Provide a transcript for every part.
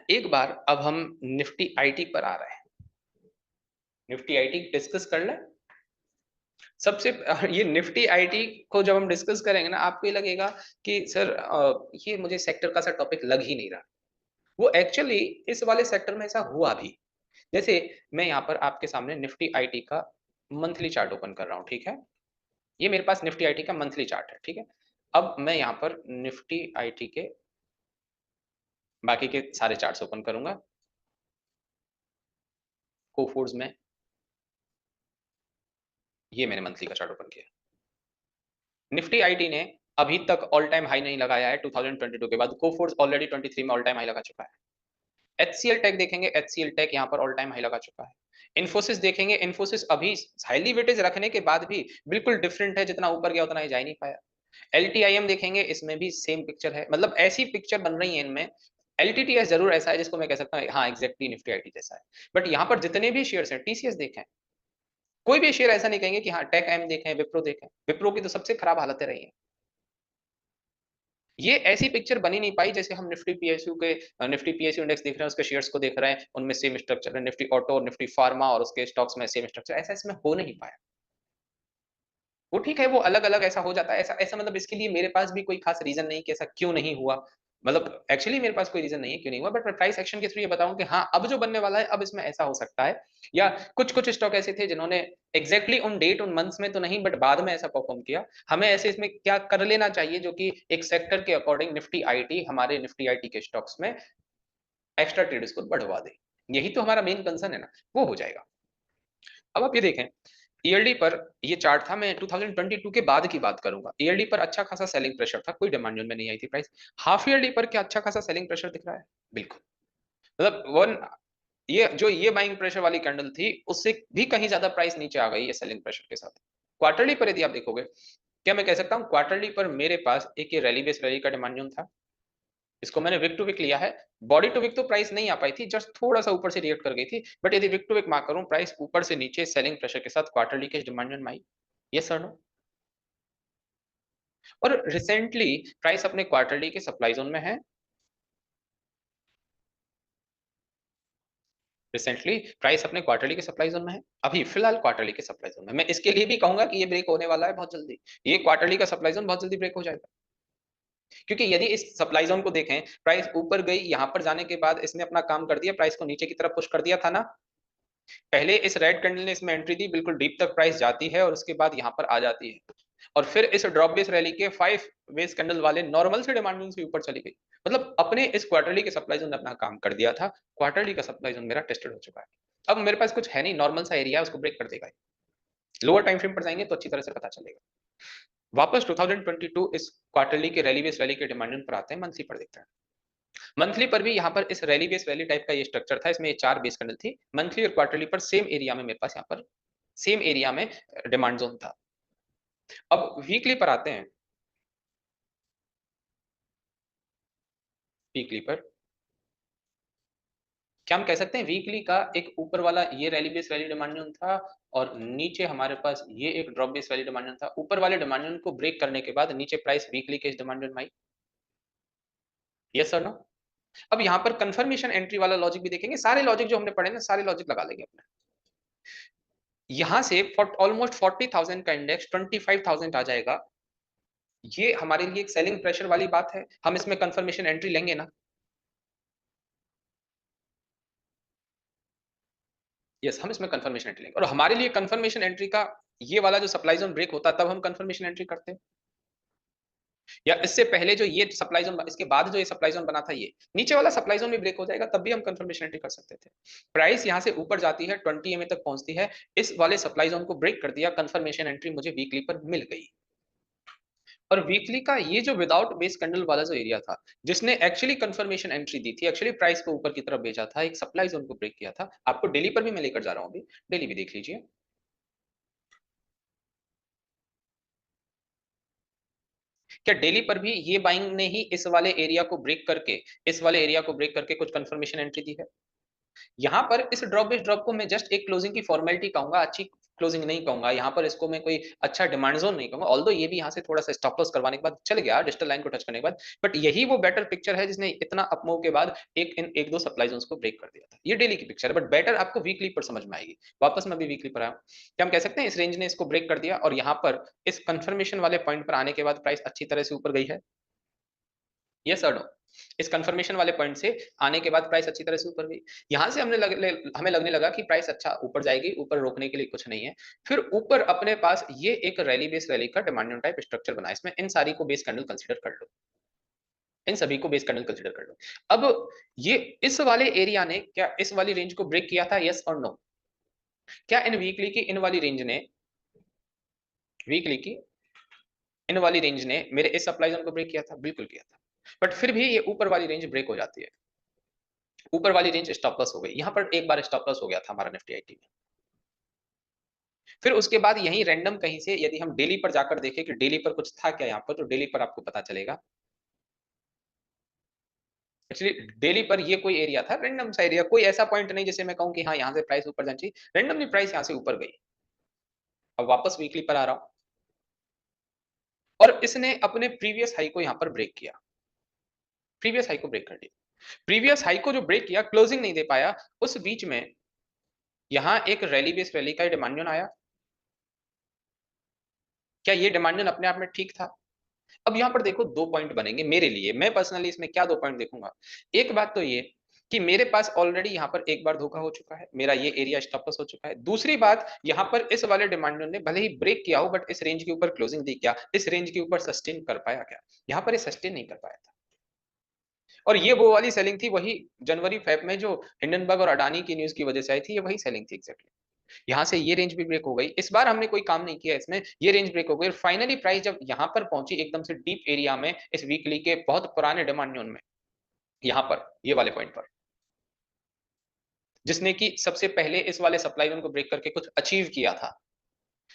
एक बार अब हम निफ्टी आईटी पर आ रहे हैं। निफ्टी आईटी डिस्कस कर लें। सबसे ये निफ्टी आईटी को जब हम डिस्कस करेंगे ना, आपको ये लगेगा कि सर ये मुझे सेक्टर का सा टॉपिक लग ही नहीं रहा। वो एक्चुअली इस वाले सेक्टर में ऐसा हुआ भी। जैसे मैं यहाँ पर आपके सामने निफ्टी आईटी का मंथली चार्ट ओपन कर रहा हूँ, ठीक है? ये मेरे पास निफ्टी आईटी का मंथली चार्ट है, ठीक है? अब मैं यहाँ पर निफ्टी आईटी के बाकी के सारे चार्ट्स ओपन करूंगा कोफोर्स में। ये मैंने मंथली का चार्ट ओपन किया। निफ्टी आईटी ने अभी तक ऑल टाइम हाई नहीं लगाया है 2022 के बाद। कोफोर्स ऑलरेडी 23 में ऑल टाइम हाई लगा चुका है। एचसीएल टेक देखेंगे, एचसीएल टेक यहाँ पर ऑल टाइम हाई लगा चुका है। इन्फोसिस देखेंगे, इन्फोसिस अभी हाईली वेटेज रखने के बाद भी बिल्कुल डिफरेंट है, जितना ऊपर गया उतना ही जा ही नहीं पाया। एलटीआईएम देखेंगे, इसमें भी सेम पिक्चर है, मतलब ऐसी पिक्चर बन रही है इनमें। एलटीटीएस जरूर ऐसा है जिसको मैं कह सकता हूँ हाँ एग्जैक्टली निफ्टी आईटी जैसा है। बट यहाँ पर जितने भी शेयर्स हैं, टीसीएस देखें, कोई भी शेयर ऐसा नहीं कहेंगे कि हाँ टेक एम देखें, विप्रो देखें। विप्रो की तो सबसे खराब हालतें रही हैं। ये ऐसी पिक्चर बनी नहीं पाई जैसे हम निफ्टी पीएसयू के निफ्टी पीएसयू इंडेक्स देख रहे हैं, उसके शेयर्स को देख रहे हैं, उनमें सेम स्ट्रक्चर है। निफ्टी ऑटो और निफ्टी फार्मा और उसके स्टॉक्स में सेम स्ट्रक्चर, ऐसा इसमें हो नहीं पाया। वो ठीक है, वो अलग-अलग ऐसा हो जाता है। ऐसा ऐसा मतलब इसके लिए मेरे पास भी कोई खास रीज़न नहीं कि ऐसा क्यों नहीं हुआ। मतलब एक्चुअली मेरे पास कोई रीज़न नहीं है क्यों नहीं हुआ, बट मैं प्राइस एक्शन के थ्रू ये बताऊँ कि हाँ, अब जो बनने वाला है, अब इसमें ऐसा हो सकता है। या कुछ-कुछ स्टॉक ऐसे थे जिन्होंने एग्ज़ैक्टली उन डेट, उन मंथ्स में तो नहीं, बट बाद में ऐसा परफ़ॉर्म किया। हमें ऐसे इसमें क्या कर लेना चाहिए जो कि एक सेक्टर के अकॉर्डिंग निफ्टी आईटी, हमारे निफ्टी आईटी के स्टॉक्स में एक्स्ट्रा ट्रेड स्कोर बढ़वा दे। यही तो हमारा मेन कंसर्न है ना, वो हो जाएगा। अब आप ये देखें, ईएलडी पर ये चार्ट था, मैं 2022 के बाद की बात करूँगा। ईएलडी पर अच्छा खासा सेलिंग प्रेशर था, कोई डिमांड जोन में नहीं आई थी प्राइस। हाफ ईयरली पर क्या अच्छा खासा सेलिंग प्रेशर दिख रहा है? बिल्कुल। मतलब वन ये बाइंग प्रेशर वाली कैंडल थी, उससे भी कहीं ज़्यादा प्राइस नीचे आ गई है सेलिंग प्रेशर के साथ। क्वार्टरली पर यदि आप देखोगे, क्या मैं कह सकता हूँ क्वार्टरली पर मेरे पास एक ये रैली बेस रैली का डिमांड जोन था। इसको मैंने विक टू विक लिया है। बॉडी टू विक तो प्राइस नहीं आ पाई थी, जस्ट थोड़ा-सा ऊपर से रिएक्ट कर गई थी। बट यदि विक टू विक मार्क करूँ, प्राइस ऊपर से नीचे सेलिंग प्रेशर के साथ क्वार्टरली के डिमांड जोन में आई। येस और नो? और रिसेंटली प्राइस अपने क्वार्टरली के सप्लाई ज़ोन में है। रिसेंटली प्राइस अपने क्वार्टरली के सप्लाई ज़ोन में है। अभी फिलहाल क्वार्टरली के सप्लाई ज़ोन में। मैं इसके लिए भी कहूँगा कि ये ब्रेक होने वाला है बहुत जल्दी। ये क्वार्टरली का सप्लाई ज़ोन बहुत जल्दी ब्रेक हो जाएगा। क्योंकि यदि इस सप्लाई ज़ोन को देखें, प्राइस ऊपर गई, यहाँ पर जाने के बाद इसने अपना काम कर दिया, प्राइस को नीचे की तरफ पुश कर दिया था ना? पहले इस रेड कैंडल ने इसमें एंट्री दी, बिल्कुल डीप तक प्राइस जाती है और उसके बाद यहाँ पर आ जाती है। और फिर इस ड्रॉप बेस रैली के 5 बेस कैंडल वाले नॉर्मल से डिमांड जोन से ऊपर चली गई। मतलब अपने इस क्वार्टरली के सप्लाई जोन ने अपना काम कर दिया था। क्वार्टरली का सप्लाई जोन मेरा टेस्टेड हो चुका है। अब मेरे पास कुछ है नहीं, नॉर्मल सा एरिया है, उसको ब्रेक कर देगा ये। लोअर टाइम फ्रेम पर जाएँगे तो अच्छी तरह से पता चलेगा। वापस 2022 इस क्वार्टरली के रैली बेस रैली के डिमांड जोन पर आते हैं, मंथली पर देखते हैं। मंथली पर भी यहाँ पर इस रैली बेस रैली टाइप का ये स्ट्रक्चर था, इसमें ये 4 बेस कैंडल थी। मंथली और क्वार्टरली पर सेम एरिया में मेरे पास यहाँ पर सेम एरिया में डिमांड ज़ोन था। अब वीकली पर आते हैं। वीकली पर क्या हम कह सकते हैं वीकली का एक ऊपर वाला ये rally base rally demand zone था और नीचे हमारे पास ये एक drop base rally demand zone था। ऊपर वाले डिमांड ज़ोन को ब्रेक करने के बाद नीचे प्राइस वीकली के इस डिमांड ज़ोन में आई। येस और नो? अब यहाँ पर कन्फर्मेशन एंट्री वाला लॉजिक भी देखेंगे। सारे लॉजिक जो हमने पढ़े ना, सारे लॉजिक लगा लेंगे अपने। यहाँ से ऑलमोस्ट 40,000 का इंडेक्स 25,000 आ जाएगा। ये हमारे लिए एक सेलिंग प्रेशर वाली बात है। हम इसमें कन्फर्मेशन एंट्री लेंगे ना? यस, हम इसमें कन्फर्मेशन एंट्री लेंगे और हमारे लिए कन्फर्मेशन एंट्री का ये वाला जो सप्लाई ज़ोन ब्रेक होता तब हम कन्फर्मेशन एंट्री करते हैं। या इससे पहले जो ये सप्लाई ज़ोन इसके बाद जो ये सप्लाई ज़ोन बना था ये, नीचे वाला सप्लाई ज़ोन भी ब्रेक हो जाएगा तब भी हम कन्फर्मेशन एंट्री कर सकते थे। प्राइस यहाँ से ऊपर जाती है 20 ईएमए तक पहुँचती है, इस वाले सप्लाई ज़ोन को ब्रेक कर दिया, कन्फर्मेशन एंट्री मुझे वीकली पर मिल गई। और वीकली का ये जो विदाउट बेस कैंडल वाला जो एरिया था, जिसने एक्चुअली कन्फर्मेशन एंट्री दी थी, एक्चुअली प्राइस को ऊपर की तरफ भेजा था, एक सप्लाई ज़ोन को ब्रेक किया था। आपको डेली पर भी मैं लेकर जा रहा हूँ अभी, डेली भी देख लीजिए। क्या डेली पर भी ये बाइंग ने ही इस वाले एरिया को ब्रेक करके इस वाले एरिया को ब्रेक करके कुछ कन्फर्मेशन एंट्री दी है? यहाँ पर इस ड्रॉप बेस ड्रॉप को मैं जस्ट एक क्लोजिंग की फॉर्मेलिटी कहूँगा, अच्छी क्लोजिंग नहीं कहूंगा, यहाँ पर इसको मैं कोई अच्छा डिमांड जोन नहीं कहूंगा, ऑल्दो ये भी यहाँ से थोड़ा सा स्टॉप लॉस करवाने के बाद चल गया डिजिटल लाइन को टच करने के बाद, बट यही वो बेटर पिक्चर है जिसने इतना अपमूव के बाद एक दो सप्लाई जोन्स को ब्रेक कर दिया था। ये डेली की पिक्चर है, बट बेटर आपको वीकली पर समझ में आएगी। वापस मैं भी वीकली पर आया हूं, क्या हम कह सकते हैं इस रेंज ने इसको ब्रेक कर दिया और यहाँ पर इस कंफर्मेशन वाले पॉइंट पर आने के बाद प्राइस अच्छी तरह से ऊपर गई है? यस और नो? इस कंफर्मेशन वाले पॉइंट से आने के बाद प्राइस अच्छी तरह से ऊपर गई। यहां से हमें लगने लगा कि प्राइस अच्छा ऊपर जाएगी, ऊपर रोकने के लिए कुछ नहीं है। फिर ऊपर अपने पास ये एक रैली बेस रैली का डिमांड टाइप स्ट्रक्चर बना, इसमें इन सारी को बेस कैंडल कंसीडर कर लो, इन सभी को बेस कैंडल कंसीडर कर लो। अब ये इस वाले एरिया ने क्या इस वाली रेंज को ब्रेक किया था? यस और नो? क्या इन वीकली की इन वाली रेंज ने वीकली की इन वाली रेंज ने मेरे इस सप्लाई जोन को ब्रेक किया था? बिल्कुल किया था। बट फिर भी ये ऊपर वाली रेंज ब्रेक हो जाती है, ऊपर वाली रेंज स्टॉप लॉस हो गई। यहां पर एक बार स्टॉप लॉस हो गया था हमारा निफ्टी आईटी में। फिर उसके बाद यहीं रैंडम कहीं से यदि हम डेली पर जाकर देखें कि डेली पर कुछ था क्या यहाँ पर, तो डेली पर आपको पता चलेगा। एक्चुअली डेली पर ये कोई एरिया था, रैंडम सा एरिया, कोई ऐसा पॉइंट नहीं जिसे मैं कहूं कि हाँ यहाँ से प्राइस ऊपर जानी चाहिए। रैंडमली प्राइस यहाँ से ऊपर गई। अब वापस वीकली पर आ रहा हूं और इसने अपने प्रीवियस हाई को यहाँ पर ब्रेक किया, प्रीवियस हाई को ब्रेक कर दिया। प्रीवियस हाई को जो ब्रेक किया, क्लोजिंग नहीं दे पाया, उस बीच में यहाँ एक रैली बेस रैली का डिमांड आया। क्या ये डिमांड अपने आप में ठीक था? अब यहां पर देखो दो पॉइंट बनेंगे मेरे लिए, मैं पर्सनली इसमें क्या दो पॉइंट देखूंगा। एक बात तो ये कि मेरे पास ऑलरेडी यहां पर एक बार धोखा हो चुका है, मेरा ये एरिया स्टॉप लॉस हो चुका है। दूसरी बात, यहां पर इस वाले डिमांड ने भले ही ब्रेक किया हो, बट इस रेंज के ऊपर क्लोजिंग दी क्या? इस रेंज के ऊपर सस्टेन कर पाया क्या? यहां पर ये सस्टेन नहीं कर पाया था। और ये वो वाली सेलिंग थी, वही जनवरी फेब में जो हिंडनबर्ग और अडानी की न्यूज की वजह से आई थी, ये वही सेलिंग थी एग्जैक्टली। यहाँ से ये रेंज भी ब्रेक हो गई। इस बार हमने कोई काम नहीं किया इसमें, ये रेंज ब्रेक हो गई और फाइनली प्राइस जब यहाँ पर पहुंची एकदम से डीप एरिया में, इस वीकली के बहुत पुराने डिमांड जोन में, यहाँ पर ये वाले पॉइंट पर, जिसने कि सबसे पहले इस वाले सप्लाई जोन को ब्रेक करके कुछ अचीव किया था,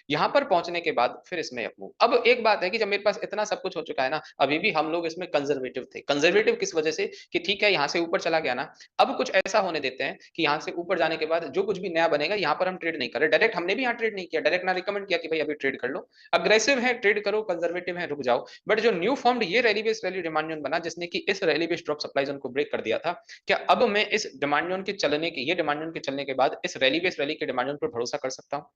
यहाँ पर पहुंचने के बाद फिर इसमें अपमूव। अब एक बात है कि जब मेरे पास इतना सब कुछ हो चुका है ना, अभी भी हम लोग इसमें कंजर्वेटिव थे। कंजर्वेटिव किस वजह से? कि ठीक है यहाँ से ऊपर चला गया ना, अब कुछ ऐसा होने देते हैं कि यहाँ से ऊपर जाने के बाद जो कुछ भी नया बनेगा यहाँ पर हम ट्रेड नहीं करें। डायरेक्ट हमने भी यहाँ ट्रेड नहीं किया, डायरेक्ट ना रिकमेंड किया कि भाई अभी ट्रेड कर लो। अग्रेसिव है ट्रेड करो, कंजर्वेटिव है रुक जाओ। बट जो न्यू फॉर्म्ड ये rally base rally demand zone बना, जिसने कि इस rally base drop supply zone को ब्रेक कर दिया था, क्या अब मैं इस डिमांड जोन के चलने के, ये डिमांड जोन के चलने के बाद इस रैली बेस रैली के डिमांड जोन पर भरोसा कर सकता हूँ?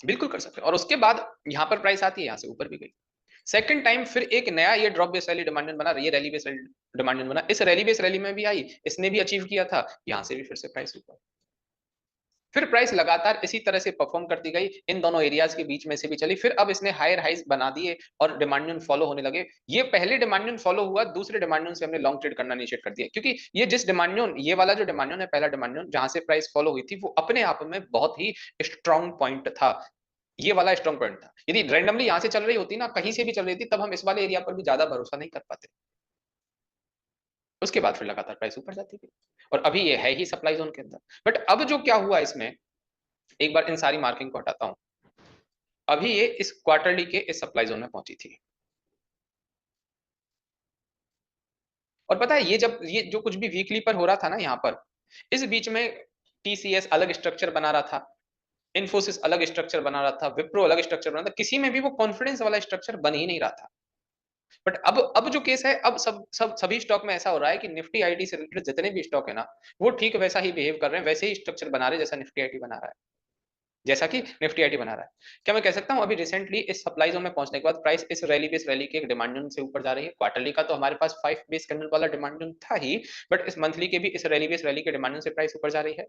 बिल्कुल कर सकते हैं। और उसके बाद यहाँ पर प्राइस आती है, यहाँ से ऊपर भी गई। सेकंड टाइम फिर एक नया ये ड्रॉप बेस रैली डिमांड बना, ये रैली बेस रैली डिमांड बना, इस रैली बेस रैली में भी आई, इसने भी अचीव किया था, यहाँ से भी फिर से प्राइस ऊपर। फिर प्राइस लगातार इसी तरह से परफॉर्म करती गई, इन दोनों एरियाज के बीच में से भी चली, फिर अब इसने हायर हाइज बना दिए और डिमांड फॉलो होने लगे। ये पहले डिमांड फॉलो हुआ, दूसरे डिमांड से हमने लॉन्ग ट्रेड करना इनिशिएट कर दिया, क्योंकि ये जिस डिमांड, ये वाला जो डिमांड है, पहला डिमांड जहां से प्राइस फॉलो हुई थी, वो अपने आप में बहुत ही स्ट्रॉन्ग पॉइंट था। ये वाला स्ट्रॉन्ग पॉइंट था। यदि रैंडमली यहां से चल रही होती ना, कहीं से भी चल रही थी, तब हम इस वाले एरिया पर भी ज्यादा भरोसा नहीं कर पाते। उसके बाद फिर लगातार प्राइस ऊपर जाती गई और अभी ये है ही सप्लाई जोन के अंदर। बट अब जो क्या हुआ इसमें, एक बार इन सारी मार्किंग को हटाता हूं। अभी ये इस क्वार्टरली के इस सप्लाई जोन में पहुंची थी और पता है ये जो कुछ भी वीकली पर हो रहा था ना, यहाँ पर इस बीच में टीसीएस अलग स्ट्रक्चर बना रहा था, इन्फोसिस अलग स्ट्रक्चर बना रहा था, विप्रो अलग स्ट्रक्चर बना रहा था, किसी में भी वो कॉन्फिडेंस वाला स्ट्रक्चर बन ही नहीं रहा था। बट अब जो केस है, अब सभी स्टॉक में ऐसा हो रहा है कि निफ्टी आईटी से रिलेटेड जितने भी स्टॉक है ना, वो ठीक वैसा ही बिहेव कर रहे हैं, वैसे ही स्ट्रक्चर बना रहे हैं जैसा निफ्टी आईटी बना रहा है, जैसा कि निफ्टी आईटी बना रहा है। क्या मैं कह सकता हूं अभी रिसेंटली इस सप्लाई जोन में पहुंचने के बाद प्राइस इस रैली बेस रैली के डिमांड जोन से ऊपर जा रही है? क्वार्टरली का तो हमारे पास 5 बेस कैंडल वाला डिमांड जोन था ही, बट इस मंथली के भी इस रैली बेस रैली के डिमांड जोन से प्राइस ऊपर जा रही है?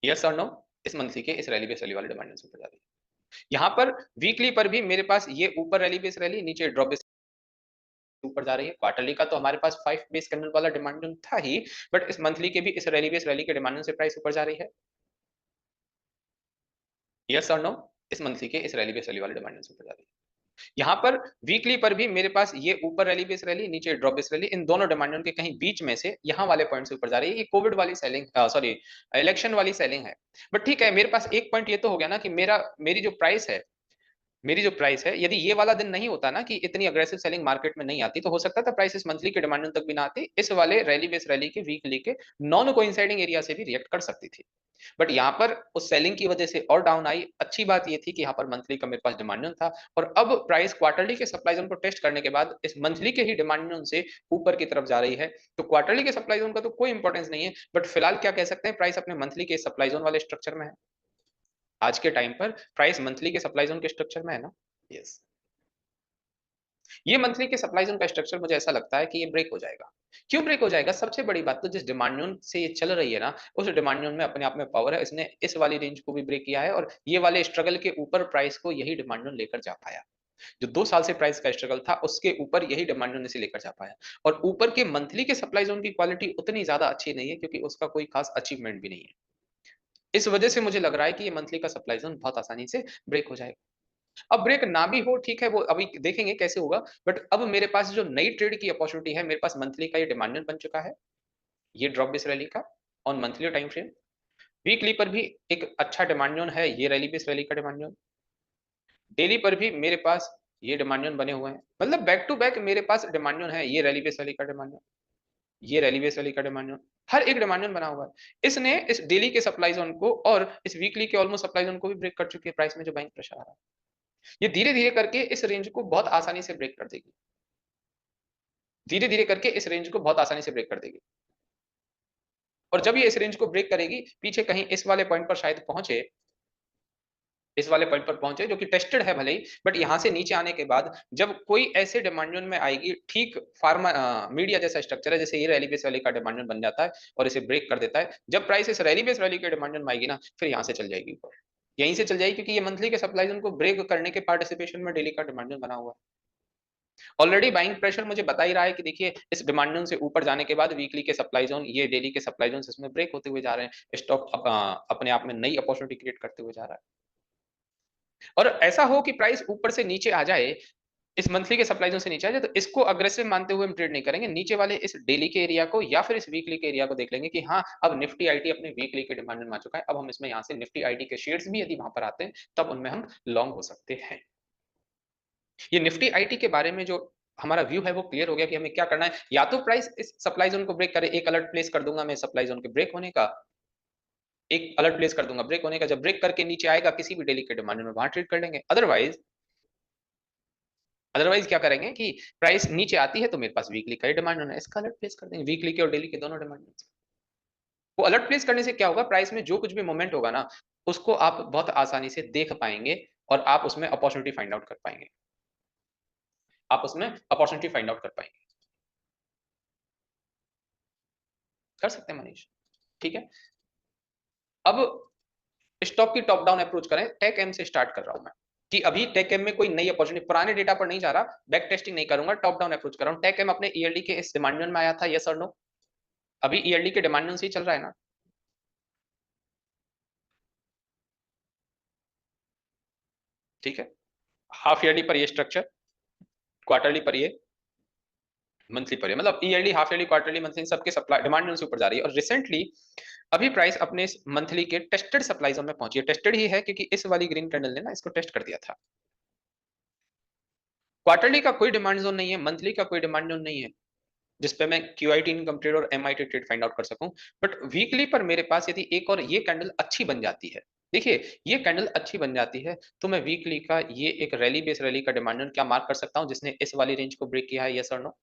यस और नो? इस मंथली के इस रैली बेस रैली वाले डिमांड जोन से ऊपर जा रही है। यहाँ पर वीकली पर भी मेरे पास ये ऊपर रैली बेस रैली, नीचे ड्रॉप बेस ऊपर जा रही है। क्वार्टरली का तो हमारे पास 5 बेस कैंडल वाला डिमांड जोन था ही, बट इस मंथली के भी इस रैली बेस रैली के डिमांड जोन से प्राइस ऊपर जा रही है? यस और नो? इस मंथली के इस रैली बेस रैली वाले डिमांड जोन से ऊपर जा रही है। यहाँ पर वीकली पर भी मेरे पास ये ऊपर रैली बेस रैली, नीचे ड्रॉप बेस रैली, इन दोनों डिमांड जोन के कहीं बीच में से यहाँ वाले पॉइंट से ऊपर जा रही है। ये कोविड वाली सेलिंग, सॉरी इलेक्शन वाली सेलिंग है। बट ठीक है, मेरे पास एक पॉइंट ये तो हो गया ना कि मेरी जो प्राइस है मेरी जो प्राइस है, यदि ये वाला दिन नहीं होता ना कि इतनी अग्रेसिव सेलिंग मार्केट में नहीं आती, तो हो सकता था प्राइस इस मंथली के डिमांड तक भी ना आती, इस वाले रैली बेस रैली के वीकली के नॉन कोइंसाइडिंग एरिया से भी रिएक्ट कर सकती थी। बट यहाँ पर उस सेलिंग की वजह से और डाउन आई। अच्छी बात ये थी कि यहाँ पर मंथली का मेरे पास डिमांड था, और अब प्राइस क्वार्टरली के सप्लाई जोन को टेस्ट करने के बाद इस मंथली के ही डिमांड से ऊपर की तरफ जा रही है। तो क्वार्टरली के सप्लाई जोन का तो कोई इंपॉर्टेंस नहीं है, बट फिलहाल क्या कह सकते हैं, प्राइस अपने मंथली के सप्लाई जोन वाले स्ट्रक्चर में है। आज के टाइम पर प्राइस मंथली के सप्लाई जोन के स्ट्रक्चर में है ना। यस, ये मंथली के सप्लाई जोन का स्ट्रक्चर मुझे ऐसा लगता है कि ये ब्रेक हो जाएगा। क्यों ब्रेक हो जाएगा? सबसे बड़ी बात तो जिस डिमांड जोन से ये चल रही है ना, उस डिमांड जोन में अपने आप में पावर है। इसने इस वाली रेंज को भी ब्रेक किया है, और ये वाले स्ट्रगल के ऊपर प्राइस को यही डिमांड जोन लेकर जा पाया। जो 2 साल से प्राइस का स्ट्रगल था, उसके ऊपर यही डिमांड जोन इसे लेकर जा पाया। और ऊपर के मंथली के सप्लाई जोन की क्वालिटी उतनी ज़्यादा अच्छी नहीं है, क्योंकि उसका कोई खास अचीवमेंट भी नहीं है। इस वजह से मुझे लग रहा है कि ये मंथली का सप्लाई जोन बहुत आसानी से ब्रेक हो जाएगा। अब ब्रेक ना भी हो, ठीक है, वो अभी देखेंगे कैसे होगा। बट अब मेरे पास जो नई ट्रेड की अपॉर्चुनिटी है, मेरे पास मंथली का ये डिमांड बन चुका है, ये ड्रॉप बेस रैली का on monthly time frame. Weekly पर भी एक अच्छा डिमांड जोन है, ये रैली बेस रैली का डिमांड जोन। डेली पर भी मेरे पास ये डिमांड जोन बने हुए हैं, मतलब बैक टू बैक मेरे पास डिमांड जोन है, ये रैली बेस रैली का डिमांड जोन, ये रैली बेस रैली का डिमांड जोन। हर एक डिमांड जोन बना हुआ है। इसने इस डेली के सप्लाई जोन को और इस वीकली के ऑलमोस्ट सप्लाई जोन को भी ब्रेक कर चुकी है। प्राइस में जो बाइंग प्रेशर आ रहा है, ये धीरे-धीरे करके इस रेंज को बहुत आसानी से ब्रेक कर देगी। धीरे-धीरे करके इस रेंज को बहुत आसानी से ब्रेक कर देगी। और जब ये इस रेंज को ब्रेक करेगी, पीछे कहीं इस वाले पॉइंट पर शायद पहुँचे, इस वाले पॉइंट पर पहुँचे जो कि टेस्टेड है भले ही, बट यहाँ से नीचे आने के बाद जब कोई ऐसे डिमांड जोन में आएगी, ठीक मीडिया जैसा स्ट्रक्चर है, जैसे ये रैली बेस रैली का डिमांड जोन बन जाता है और इसे ब्रेक कर देता है। जब प्राइस इस रैली बेस रैली के डिमांड जोन में आएगी ना, फिर यहाँ से चल जाएगी ऊपर। यहीं से चल जाएगी, क्योंकि ये मंथली के सप्लाई जोन को ब्रेक करने के पार्टिसिपेशन में डेली का डिमांड जोन बना हुआ है। ऑलरेडी बाइंग प्रेशर मुझे बता ही रहा है कि देखिए इस डिमांड जोन से ऊपर जाने के बाद वीकली के सप्लाई जोन, ये डेली के सप्लाई जोन इसमें ब्रेक होते हुए जा रहे हैं। स्टॉक अपने आप में नई अपॉर्चुनिटी क्रिएट करते हुए जा रहा है। और ऐसा हो कि प्राइस ऊपर से नीचे आ जाए, इस मंथली के सप्लाई जोन से नीचे आ जाए, तो इसको अग्रेसिव मानते हुए हम ट्रेड नहीं करेंगे। नीचे वाले इस डेली के एरिया को या फिर इस वीकली के एरिया को देख लेंगे कि हाँ, अब निफ्टी आईटी अपने वीकली के डिमांड में आ चुका है। अब हम इसमें यहाँ से निफ्टी आईटी के शेयर्स भी यदि वहां पर आते हैं, तब उनमें हम लॉन्ग हो सकते हैं। ये निफ्टी आईटी के बारे में जो हमारा व्यू है वो क्लियर हो गया कि हमें क्या करना है। या तो प्राइस इस सप्लाई जोन को ब्रेक करे, एक अलर्ट प्लेस कर दूंगा मैं सप्लाई जोन के ब्रेक होने का, एक अलर्ट प्लेस कर दूंगा ब्रेक होने का। जब ब्रेक करके नीचे आएगा किसी भी डेली के डिमांड में, वहां ट्रेड कर लेंगे। अदरवाइज क्या करेंगे कि प्राइस नीचे आती है तो मेरे पास वीकली का ही डिमांड होना है, इसका अलर्ट प्लेस कर देंगे, वीकली के और डेली के दोनों डिमांड। वो अलर्ट प्लेस करने से क्या होगा, प्राइस में जो कुछ भी मोमेंट होगा ना, उसको आप बहुत आसानी से देख पाएंगे, और आप उसमें अपॉर्चुनिटी फाइंड आउट कर पाएंगे। आप उसमें अपॉर्चुनिटी फाइंड आउट कर पाएंगे। कर सकते हैं मनीष, ठीक है। अब स्टॉक की टॉप डाउन अप्रोच करें। टेक एम से स्टार्ट कर रहा हूं मैं, कि अभी टेक एम में कोई नई अपॉर्चुनिटी, पुराने डेटा पर नहीं जा रहा, बैक टेस्टिंग नहीं करूंगा, टॉप डाउन अप्रोच कर रहा हूं। टेक एम अपने ईयरली के इस डिमांड में आया था, यस और नो? अभी ईयरली के डिमांड से ही चल रहा है ना, ठीक है। हाफ ईयरली पर ये स्ट्रक्चर, क्वार्टरली पर ये, मंथली पर ये, मतलब yearly, half yearly, quarterly, monthly, सबके सप्लाई डिमांड से ऊपर जा रही है। और रिसेंटली अभी प्राइस अपने मंथली के टेस्टेड सप्लाई जोन में पहुंची है। टेस्टेड ही है क्योंकि इस वाली ग्रीन कैंडल ने ना इसको टेस्ट कर दिया था। क्वार्टरली का कोई डिमांड जोन नहीं है, मंथली का कोई डिमांड जोन नहीं है जिसपे मैं क्यूआईटी इनकम ट्रेड और एमआईटी ट्रेड फाइंड आउट कर सकूं। बट वीकली पर मेरे पास यदि एक और ये कैंडल अच्छी बन जाती है, देखिए ये कैंडल अच्छी बन जाती है, तो मैं वीकली का ये एक रैली बेस रैली का डिमांड जोन क्या मार्क कर सकता हूं, जिसने इस वाली रेंज को ब्रेक किया है, यस और नो?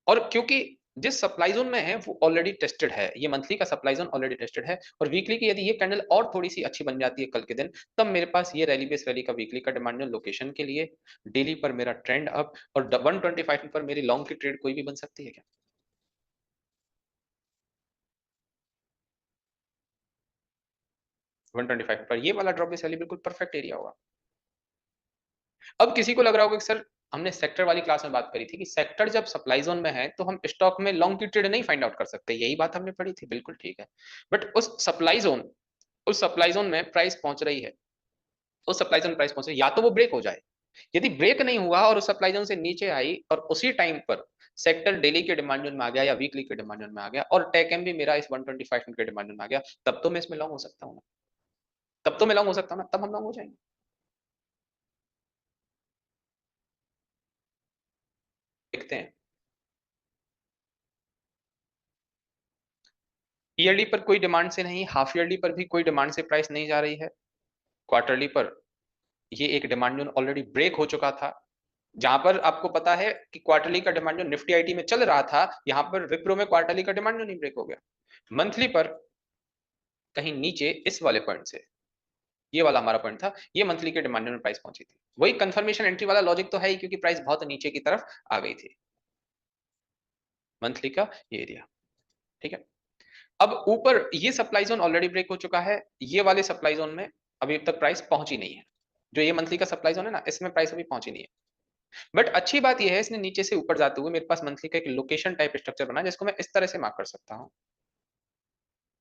और क्योंकि जिस सप्लाई जोन में है वो ऑलरेडी टेस्टेड है, ये मंथली का सप्लाई जोन ऑलरेडी टेस्टेड है, और वीकली की यदि ये कैंडल और थोड़ी सी अच्छी बन जाती है कल के दिन, तब मेरे पास ये रैली बेस रैली का वीकली का डिमांड जोन लोकेशन के लिए, डेली पर मेरा ट्रेंड अप, और 125 पर मेरी लॉन्ग की ट्रेड कोई भी बन सकती है क्या? 125 पर ये वाला ड्रॉप बेस रैली बिल्कुल परफेक्ट एरिया होगा। अब किसी को लग रहा होगा कि सर, हमने सेक्टर वाली क्लास में बात करी थी कि सेक्टर जब सप्लाई जोन में है तो हम स्टॉक में लॉन्ग की ट्रेड नहीं फाइंड आउट कर सकते, यही बात हमने पढ़ी थी, बिल्कुल ठीक है। बट उस सप्लाई जोन में प्राइस पहुंच रही है, उस सप्लाई जोन प्राइस पहुंच रही है, या तो वो ब्रेक हो जाए। यदि ब्रेक नहीं हुआ और उस सप्लाई जोन से नीचे आई और उसी टाइम पर सेक्टर डेली के डिमांड जोन में आ गया या वीकली के डिमांड जोन में आ गया, और टेक एम भी मेरा इस 125 के डिमांड जोन में आ गया, तब तो मैं इसमें लॉन्ग हो सकता हूँ ना, तब तो मैं लॉन्ग हो सकता हूँ ना, तब हम लॉन्ग हो जाएंगे। देखते हैं। ईयरली पर कोई डिमांड से नहीं, हाफ ईयरली पर भी कोई डिमांड से प्राइस नहीं जा रही है। क्वार्टरली पर ये एक डिमांड जोन ऑलरेडी ब्रेक हो चुका था, जहां पर आपको पता है कि क्वार्टरली का डिमांड जोन निफ्टी आईटी में चल रहा था, यहां पर विप्रो में क्वार्टरली का डिमांड जोन ही ब्रेक हो गया। मंथली पर कहीं नीचे इस वाले पॉइंट से, ये वाला हमारा पॉइंट था, ये मंथली के डिमांड में प्राइस पहुंची थी। वही कंफर्मेशन एंट्री वाला लॉजिक तो है ही, क्योंकि प्राइस बहुत नीचे की तरफ आ गई थी। मंथली का ये एरिया, ठीक है। अब ऊपर ये सप्लाई जोन ऑलरेडी ब्रेक हो चुका है, ये वाले सप्लाई जोन में अभी तक प्राइस पहुंची नहीं है। जो ये मंथली का सप्लाई जोन है ना, इसमें प्राइस अभी पहुंची नहीं है। बट अच्छी बात ये है, इसने नीचे से ऊपर जाते हुए मेरे पास मंथली का एक लोकेशन टाइप स्ट्रक्चर बना, जिसको मैं इस तरह से मार्क कर सकता हूं।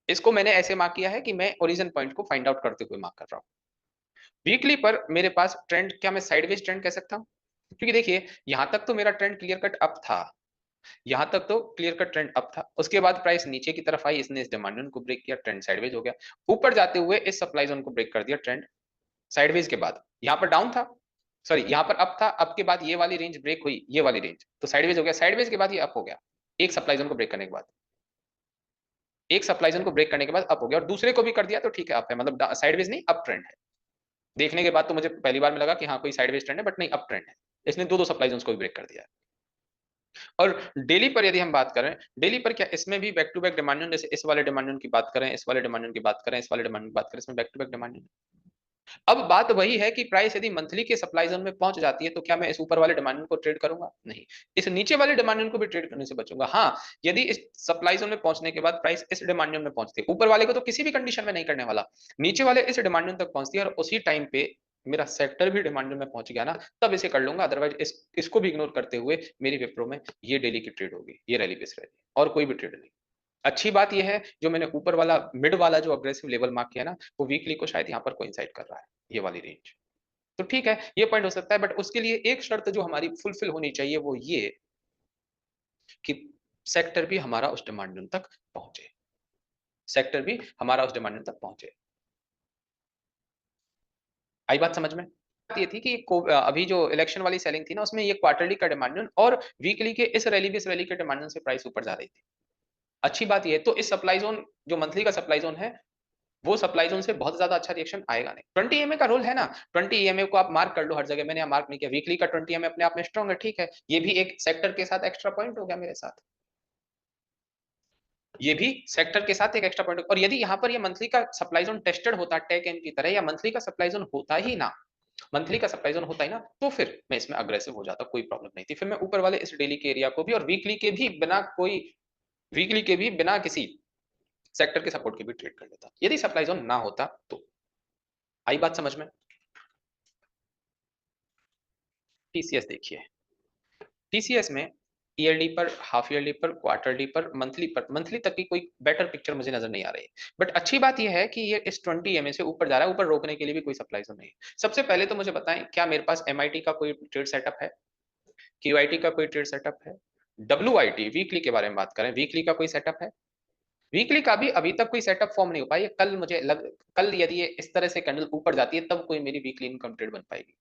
इसको मैंने ऐसे मार्क किया है कि मैं ओरिजिन पॉइंट को फाइंड आउट करते हुए मार्क कर रहा हूं। वीकली पर मेरे पास ट्रेंड, क्या मैं साइडवेज ट्रेंड कह सकता हूं? क्योंकि देखिए यहां तक तो मेरा ट्रेंड क्लियर कट अप था, यहां तक तो क्लियर कट ट्रेंड अप था। उसके बाद प्राइस नीचे की तरफ आई, इसने इस डिमांड जोन को ब्रेक किया, ट्रेंड साइडवेज हो गया। ऊपर जाते हुए इस सप्लाई जोन को ब्रेक कर दिया, ट्रेंड साइडवेज के बाद यहां पर डाउन था, सॉरी यहां पर अप था, अप के बाद ये वाली रेंज ब्रेक हुई, ये वाली रेंज तो साइडवेज हो गया, साइडवेज के बाद ये अप हो गया। एक सप्लाई जोन को ब्रेक करने के बाद, एक सप्लाई जोन को ब्रेक करने के बाद अप हो गया, और दूसरे को भी कर दिया तो ठीक है, अप है, मतलब साइडवेज नहीं अप ट्रेंड है। देखने के बाद तो मुझे पहली बार में लगा कि हाँ कोई साइडवेज ट्रेंड है, बट नहीं अप ट्रेंड है। इसने दो दो सप्लाई जोन्स को भी ब्रेक कर दिया है। और डेली पर यदि हम बात करें, डेली पर क्या इसमें भी back to back demand zone, जैसे इस वाले डिमांड जोन की बात करें, इस वाले डिमांड जोन की बात करें, इस वाले डिमांड की बात करें, इसमें back to back demand zone. अब बात वही है कि प्राइस यदि मंथली के सप्लाई जोन में पहुंच जाती है, तो क्या मैं इस ऊपर वाले डिमांड जोन को ट्रेड करूंगा? नहीं, इस नीचे वाले डिमांड जोन को भी ट्रेड करने से बचूंगा। हाँ, यदि इस सप्लाई जोन में पहुंचने के बाद प्राइस इस डिमांड जोन में पहुंचती है, ऊपर वाले को तो किसी भी कंडीशन में नहीं करने वाला, नीचे वाले इस डिमांड जोन तक पहुंचती है और उसी टाइम पे मेरा सेक्टर भी डिमांड जोन में पहुंच गया ना, तब इसे कर लूंगा। अदरवाइज इसको भी इग्नोर करते हुए मेरी विप्रो में ये डेली की ट्रेड होगी, ये रैली बेस रैली, और कोई भी ट्रेड नहीं। अच्छी बात यह है, जो मैंने ऊपर वाला मिड वाला जो अग्रेसिव लेवल मार्क किया ना, वो वीकली को शायद यहाँ पर कोइंसाइड कर रहा है, ये वाली रेंज। तो ठीक है, ये पॉइंट हो सकता है, बट उसके लिए एक शर्त जो हमारी फुलफिल होनी चाहिए, वो ये कि सेक्टर भी हमारा उस डिमांड जोन तक पहुंचे, सेक्टर भी हमारा उस डिमांड जोन तक पहुंचे। आई बात समझ में? ये थी कि अभी जो इलेक्शन वाली सेलिंग थी ना, उसमें ये क्वार्टरली का डिमांड जोन और वीकली के इस रैली के डिमांड जोन से प्राइस ऊपर जा रही थी। अच्छी बात ये, तो इस सप्लाई जोन जो मंथली का सप्लाई जोन है, वो सप्लाई जोन से बहुत ज्यादा अच्छा रिएक्शन आएगा नहीं। 20 ईएमए का रोल है ना, 20 ईएमए को आप मार्क कर लो हर जगह, मैंने यहाँ मार्क नहीं किया। वीकली का 20 ईएमए अपने आप में स्ट्रॉन्ग है, ठीक है, ये भी एक सेक्टर के साथ एक्स्ट्रा पॉइंट हो गया मेरे साथ, ये भी सेक्टर के साथ एक एक्स्ट्रा पॉइंट। और यदि यहाँ पर ये मंथली का सप्लाई जोन टेस्टेड होता टेक एम की तरह, या मंथली का सप्लाई जोन होता ही ना, मंथली का सप्लाई जोन होता ही ना, तो फिर मैं इसमें अग्रेसिव हो जाता, कोई प्रॉब्लम नहीं थी। फिर मैं ऊपर वाले इस डेली के एरिया को भी और वीकली के भी बिना कोई, वीकली के भी बिना किसी सेक्टर के सपोर्ट के भी ट्रेड कर लेता, यदि सप्लाई जोन ना होता तो। आई बात समझ में? टीसीएस देखिए, टीसीएस में ईयरली पर, हाफ ईयरली पर, क्वार्टरली पर, मंथली तक की कोई बेटर पिक्चर मुझे नजर नहीं आ रही। बट अच्छी बात यह है कि ये इस 20 ईएमए से ऊपर जा रहा है, ऊपर रोकने के लिए भी कोई सप्लाई जोन नहीं है। सबसे पहले तो मुझे बताएं, क्या मेरे पास एमआईटी का कोई ट्रेड सेटअप है? क्यूआईटी का कोई ट्रेड सेटअप है? डब्ल्यूआईटी वीकली के बारे में बात करें, वीकली का कोई सेटअप है? वीकली का भी अभी तक कोई सेटअप फॉर्म नहीं हो पाई है। कल यदि ये इस तरह से कैंडल ऊपर जाती है, तब कोई मेरी वीकली इनकम ट्रेड बन पाएगी।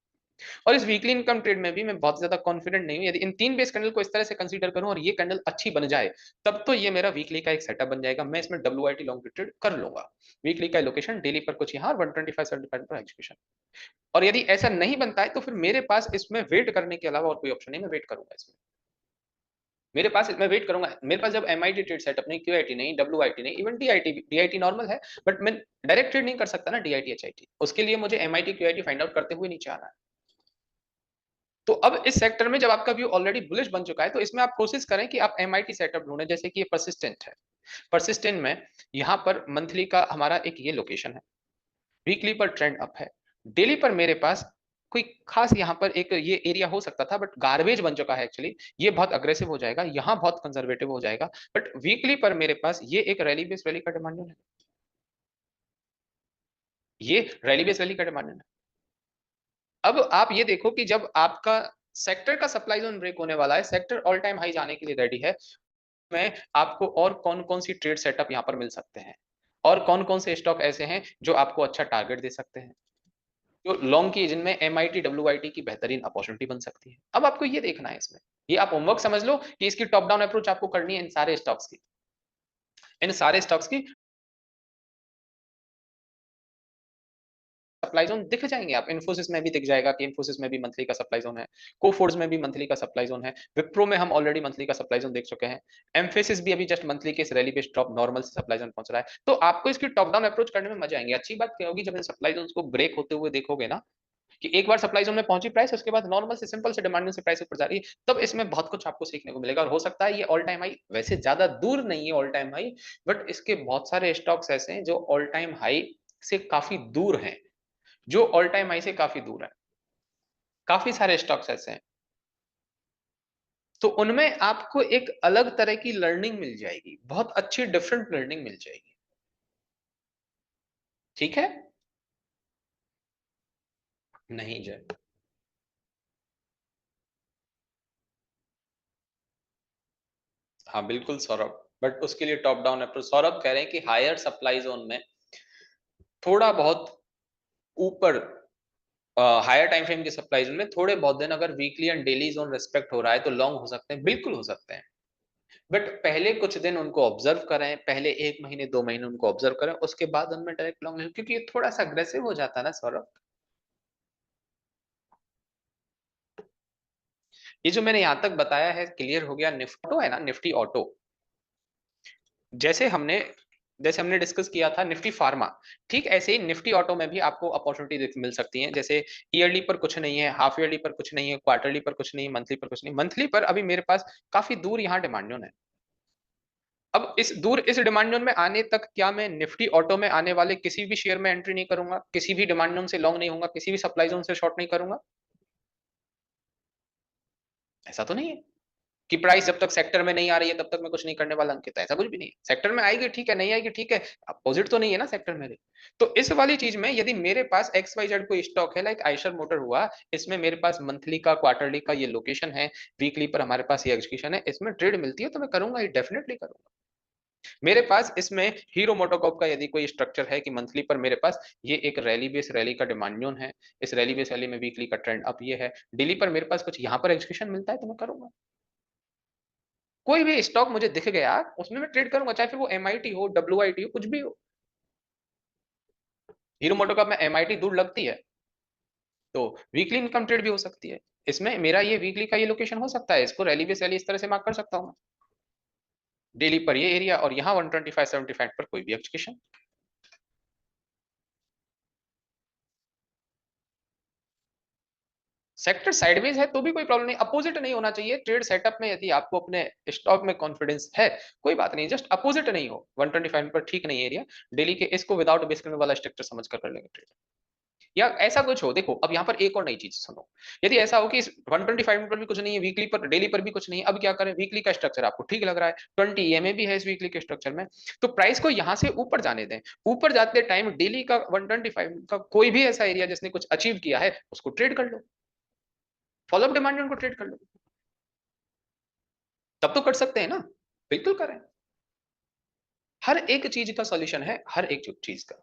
और इस वीकली इनकम ट्रेड में भी मैं बहुत ज्यादा कॉन्फिडेंट नहीं हूं। यदि इन तीन बेस कैंडल को इस तरह से कंसीडर करूं और ये कैंडल अच्छी बन जाए, तब तो ये मेरा वीकली का एक सेटअप बन जाएगा, मैं इसमें डब्ल्यूआईटी लॉन्ग ट्रेड कर लूंगा। वीकली का लोकेशन डेली पर कुछ यहाँ, 125-75 पर एग्जीक्यूशन। और यदि ऐसा नहीं बनता है, तो फिर मेरे पास इसमें वेट करने के अलावा और कोई ऑप्शन नहीं, मैं वेट करूंगा इसमें। मेरे पास, मैं वेट करूंगा। मेरे पास जब एमआईटी ट्रेड सेटअप नहीं, क्यूआईटी नहीं, डब्ल्यूआईटी नहीं, इवन डीआईटी, डीआईटी नॉर्मल है, बट मैं डायरेक्ट ट्रेड नहीं कर सकता ना डीआईटी एचआईटी, उसके लिए मुझे एमआईटी क्यूआईटी फाइंड आउट करते हुए नीचे आना है। तो अब इस सेक्टर में जब आपका व्यू ऑलरेडी बुलिश बन चुका है, तो इसमें आप कोशिश करें कि आप एमआईटी सेटअप ढूंढें, जैसे कि ये परसिस्टेंट है। परसिस्टेंट में यहाँ पर मंथली का हमारा एक ये लोकेशन है, वीकली पर ट्रेंड अप है, डेली पर मेरे पास कोई खास यहाँ पर एक ये एरिया हो सकता था, बट गार्बेज बन चुका है एक्चुअली, ये बहुत अग्रेसिव हो जाएगा, यहाँ बहुत कंजर्वेटिव हो जाएगा। बट वीकली पर मेरे पास ये एक रैली बेस रैली का डिमांड है, ये रैली बेस रैली का डिमांड है। अब आप ये देखो कि जब आपका सेक्टर का सप्लाई जोन ब्रेक होने वाला है, सेक्टर ऑल टाइम हाई जाने के लिए रेडी है, में आपको और कौन कौन सी ट्रेड सेटअप यहाँ पर मिल सकते हैं, और कौन कौन से स्टॉक ऐसे हैं जो आपको अच्छा टारगेट दे सकते हैं, जो लॉन्ग की जिनमें एमआईटी डब्ल्यूआईटी की बेहतरीन अपॉर्चुनिटी बन सकती है। अब आपको ये देखना है इसमें ये आप होमवर्क समझ लो कि इसकी टॉप डाउन अप्रोच आपको करनी है इन सारे स्टॉक्स की। इन सारे स्टॉक्स की सप्लाई ज़ोन दिख जाएँगे आप, इन्फोसिस में भी दिख जाएगा कि इन्फोसिस में भी मंथली का सप्लाई ज़ोन है, कोफोर्ज में भी मंथली का सप्लाई ज़ोन है, विप्रो में हम ऑलरेडी मंथली का सप्लाई ज़ोन देख चुके हैं, एम्फेसिस भी अभी जस्ट मंथली के इस रैली बेस्ड ड्रॉप नॉर्मल से सप्लाई ज़ोन पहुँच रहा है। तो आपको इसकी टॉप डाउन अप्रोच करने में मज़ा आएँगे। अच्छी बात क्या होगी जब इन सप्लाई ज़ोन्स को ब्रेक होते हुए देखोगे ना, कि एक बार सप्लाई ज़ोन में पहुँची प्राइस उसके बाद नॉर्मल से सिंपल से डिमांड से प्राइस ऊपर जा रही है, तब इसमें बहुत कुछ आपको सीखने को मिलेगा और हो सकता है ये ऑल टाइम हाई वैसे ज़्यादा दूर नहीं है ऑल टाइम हाई, बट इसके बहुत सारे स्टॉक्स ऐसे हैं जो ऑल टाइम हाई से काफ़ी दूर हैं। जो ऑल टाइम हाई से काफ़ी दूर है। काफ़ी सारे स्टॉक्स ऐसे हैं। तो उनमें आपको एक अलग तरह की लर्निंग मिल जाएगी। बहुत अच्छी डिफरेंट लर्निंग मिल जाएगी। ठीक है? नहीं जय। हाँ, बिल्कुल सौरभ। बट उसके लिए टॉप डाउन अप्रोच सौरभ कह रहे हैं कि हायर सप्लाई ज़ोन में थोड़ा बहुत ऊपर हायर टाइम फ्रेम की सप्लाई ज़ोन में थोड़े बहुत दिन अगर weekly and daily zone respect हो रहा है तो लॉन्ग हो सकते हैं, बिल्कुल हो सकते हैं। बट पहले कुछ दिन उनको ऑब्जर्व करें, पहले 1 महीने 2 महीने उनको ऑब्जर्व करें, उसके बाद उनमें डायरेक्ट लॉन्ग क्योंकि ये थोड़ा-सा अग्रेसिव हो जाता है ना सौरभ। ये जो मैंने यहाँ तक बताया है क्लियर हो गया निफ्टी है ना निफ्टी ऑटो जैसे हमने जैसे हमने डिस्कस किया था निफ्टी फार्मा ठीक ऐसे ही निफ्टी ऑटो में भी आपको अपॉर्चुनिटी मिल सकती है जैसे ईयरली पर कुछ नहीं है हाफ ईयरली पर कुछ नहीं है क्वार्टरली पर कुछ नहीं है मंथली पर कुछ नहीं मंथली पर अभी मेरे पास काफी दूर यहाँ डिमांड जोन है अब इस डिमांड जोन में आने तक क्या मैं निफ्टी ऑटो में आने वाले किसी भी शेयर में एंट्री नहीं करूंगा किसी भी डिमांड जोन से लॉन्ग नहीं होगा किसी भी सप्लाई जोन से शॉर्ट नहीं करूंगा ऐसा तो नहीं है कि प्राइस जब तक सेक्टर में नहीं आ रही है तब तक मैं कुछ नहीं करने वाला अंकित ऐसा कुछ भी नहीं है सेक्टर में आएगी ठीक है नहीं आएगी ठीक है अपोजिट तो नहीं है ना सेक्टर मेरे तो इस वाली चीज में यदि मेरे पास एक्स वाई जेड कोई स्टॉक है लाइक आयशर मोटर हुआ इसमें मेरे पास मंथली का क्वार्टरली का ये लोकेशन है वीकली पर हमारे पास ये एग्जीक्यूशन है इसमें ट्रेड मिलती है तो मैं करूंगा ये डेफिनेटली करूंगा मेरे पास इसमें हीरो मोटोकॉर्प का यदि कोई स्ट्रक्चर है कि मंथली पर मेरे पास ये एक रैली बेस रैली का डिमांड जोन है इस रैली बेस रैली में वीकली का ट्रेंड अप ये है डेली पर मेरे पास कुछ यहाँ पर एग्जीक्यूशन मिलता है तो मैं करूंगा कोई भी स्टॉक मुझे दिख गया उसमें मैं ट्रेड करूंगा चाहे फिर वो एमआईटी हो डब्ल्यूआईटी हो कुछ भी हो हीरो मोटोकॉर्प में एमआईटी दूर लगती है तो वीकली इनकम ट्रेड भी हो सकती है इसमें मेरा ये वीकली का ये लोकेशन हो सकता है इसको रैली बेस रैली इस तरह से मार्क कर सकता हूं डेली पर ये एरिया और यहाँ 125-75 पर कोई भी एग्जीक्यूशन सेक्टर साइडवेज है तो भी कोई प्रॉब्लम नहीं अपोजिट नहीं होना चाहिए ट्रेड सेटअप में यदि आपको अपने स्टॉक में कॉन्फिडेंस है कोई बात नहीं जस्ट अपोजिट नहीं हो 125 पर ठीक नहीं एरिया डेली के इसको विदाउट बेस करने वाला स्ट्रक्चर समझ कर लेंगे ट्रेड या ऐसा कुछ हो देखो अब यहाँ पर एक और नई चीज सुनो यदि ऐसा हो कि 125 पर भी कुछ नहीं है वीकली पर डेली पर भी कुछ नहीं है अब क्या करें वीकली का स्ट्रक्चर आपको ठीक लग रहा है 20 ईएमए भी है इस वीकली के स्ट्रक्चर में तो प्राइस को यहाँ से ऊपर जाने दें ऊपर जाते टाइम डेली का 125 का कोई भी ऐसा एरिया जिसने कुछ अचीव किया है उसको ट्रेड कर लो फॉलोअप डिमांड उनको ट्रेड कर लो तब तो कर सकते हैं ना बिल्कुल करें हर एक चीज का सॉल्यूशन है हर एक चीज का